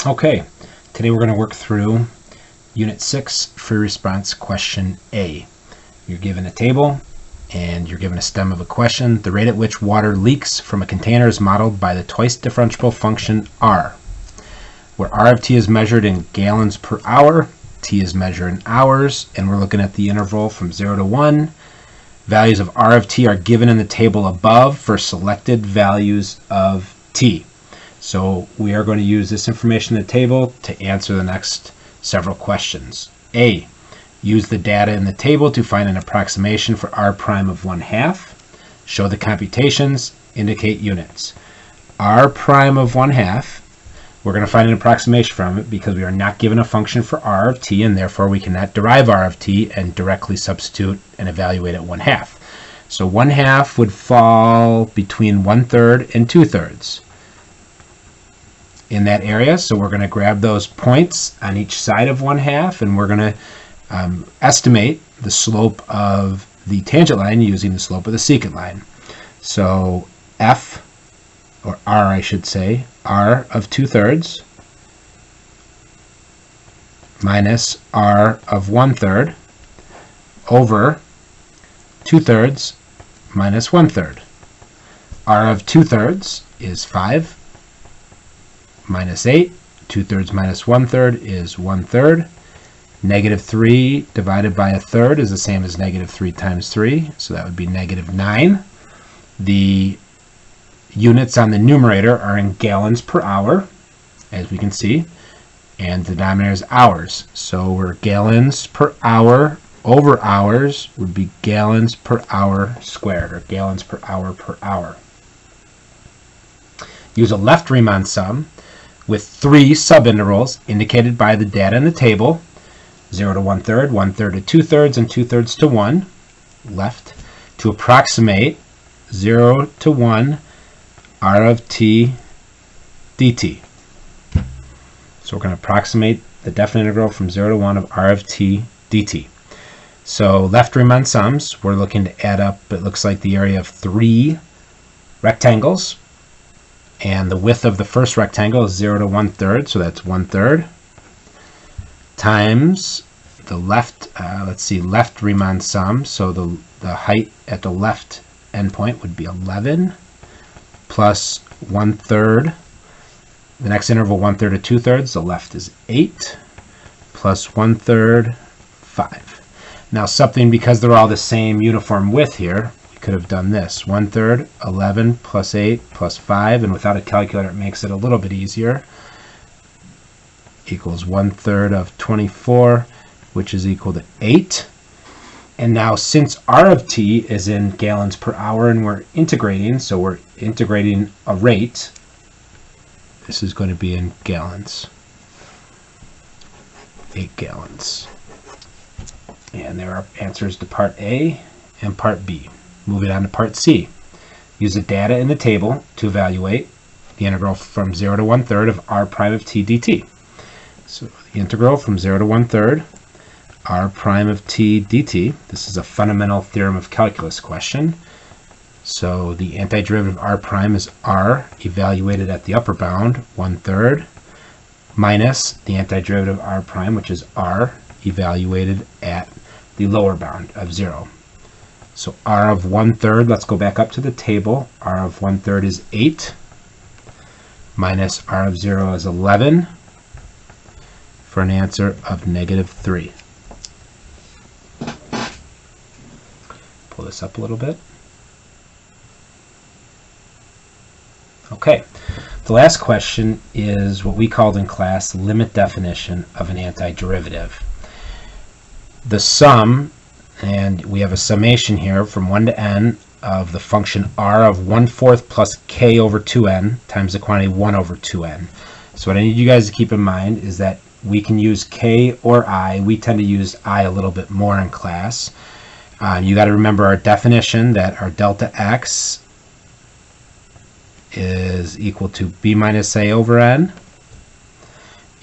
Okay, today we're going to work through Unit 6 Free Response Question A. You're given a table and you're given a stem of a question. The rate at which water leaks from a container is modeled by the twice differentiable function R, where R of T is measured in gallons per hour, T is measured in hours, and we're looking at the interval from 0 to 1. Values of R of T are given in the table above for selected values of T. So we are going to use this information in the table to answer the next several questions. A, use the data in the table to find an approximation for R prime of 1/2. Show the computations, indicate units. R prime of 1/2, we're going to find an approximation from it because we are not given a function for R of T, and therefore we cannot derive R of T and directly substitute and evaluate at 1/2. So 1/2 would fall between 1/3 and 2/3. In that area, so we're going to grab those points on each side of 1/2, and we're going to estimate the slope of the tangent line using the slope of the secant line. So F, or R I should say, R of 2/3 minus R of 1/3 over 2/3 minus 1/3. R of 2/3 is 5 minus 8. 2/3 minus 1/3 is 1/3. -3 divided by 1/3 is the same as -3 times 3, so that would be -9. The units on the numerator are in gallons per hour, as we can see, and the denominator is hours. So we're gallons per hour over hours would be gallons per hour squared, or gallons per hour. Use a left Riemann sum with 3 subintervals indicated by the data in the table: 0 to 1/3, 1/3 to 2/3, and 2/3 to 1, left, to approximate 0 to 1 R of T dt. So we're going to approximate the definite integral from 0 to 1 of R of T dt. So left Riemann sums, we're looking to add up, it looks like the area of 3 rectangles. And the width of the first rectangle is 0 to 1/3, so that's 1/3, times the left, left Riemann sum, so the height at the left endpoint would be 11, plus 1/3, the next interval 1/3 to 2/3, the left is 8, plus 1/3, 5. Now something, because they're all the same uniform width here, could have done this: 1/3, 11 plus 8 plus 5, and without a calculator it makes it a little bit easier, equals 1/3 of 24, which is equal to 8. And now, since R of T is in gallons per hour and we're integrating, so we're integrating a rate, this is going to be in gallons, 8 gallons. And there are answers to part A and part B. Moving on to part C. Use the data in the table to evaluate the integral from 0 to 1/3 of R prime of T dt. So the integral from 0 to 1/3 R prime of T dt, this is a fundamental theorem of calculus question. So the antiderivative of R prime is R evaluated at the upper bound, 1/3, minus the antiderivative of R prime, which is R evaluated at the lower bound of 0. So R of 1/3, let's go back up to the table. R of 1/3 is 8, minus R of 0 is 11, for an answer of -3. Pull this up a little bit. Okay, the last question is what we called in class limit definition of an antiderivative. The sum, and we have a summation here from 1 to n of the function R of 1/4 plus k over 2n times the quantity 1 over 2n. So what I need you guys to keep in mind is that we can use k or I. We tend to use I a little bit more in class. You got to remember our definition that our delta x is equal to b minus a over n.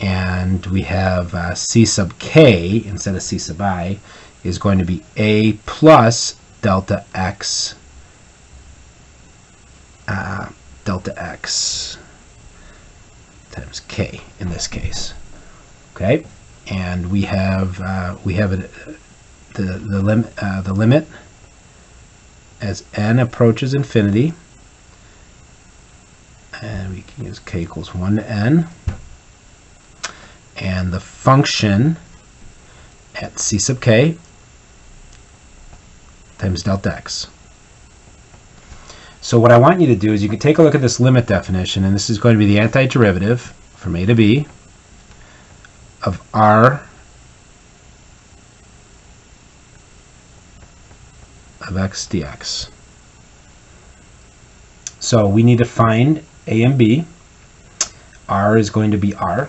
And we have c sub k instead of c sub I is going to be a plus delta x times k in this case. Okay, and we have the limit as n approaches infinity, and we can use k equals 1 to n, and the function at c sub k times delta x. So what I want you to do is you can take a look at this limit definition, and this is going to be the antiderivative from a to b of r of x dx. So we need to find a and b. R is going to be r,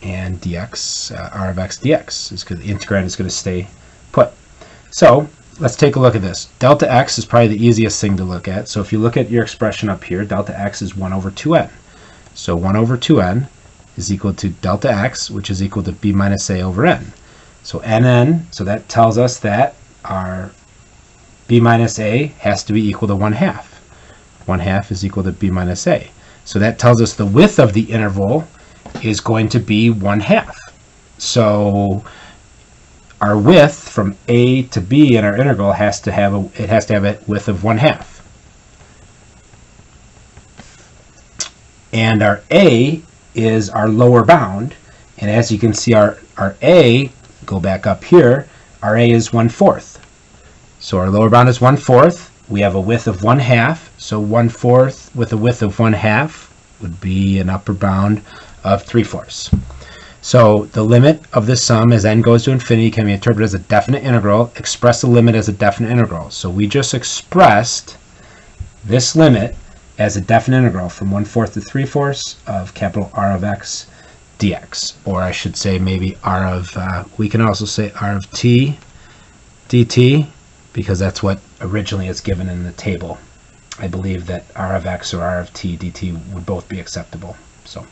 and dx, r of x dx, is because the integrand is going to stay put. So let's take a look at this. Delta x is probably the easiest thing to look at. So if you look at your expression up here, delta x is 1 over 2n. So 1 over 2n is equal to delta x, which is equal to b minus a over n. So nn, so that tells us that our b minus a has to be equal to 1/2. 1/2 is equal to b minus a. So that tells us the width of the interval is going to be 1/2. So our width from a to b in our integral has to have a width of 1/2. And our a is our lower bound, and as you can see, our a, go back up here, our a is 1/4. So our lower bound is 1/4. We have a width of 1/2, so 1/4 with a width of 1/2 would be an upper bound of 3/4. So the limit of this sum as n goes to infinity can be interpreted as a definite integral. Express the limit as a definite integral. So we just expressed this limit as a definite integral from 1/4 to 3/4 of capital R of x dx. Or I should say maybe r of, we can also say r of t dt, because that's what originally is given in the table. I believe that r of x or r of t dt would both be acceptable. So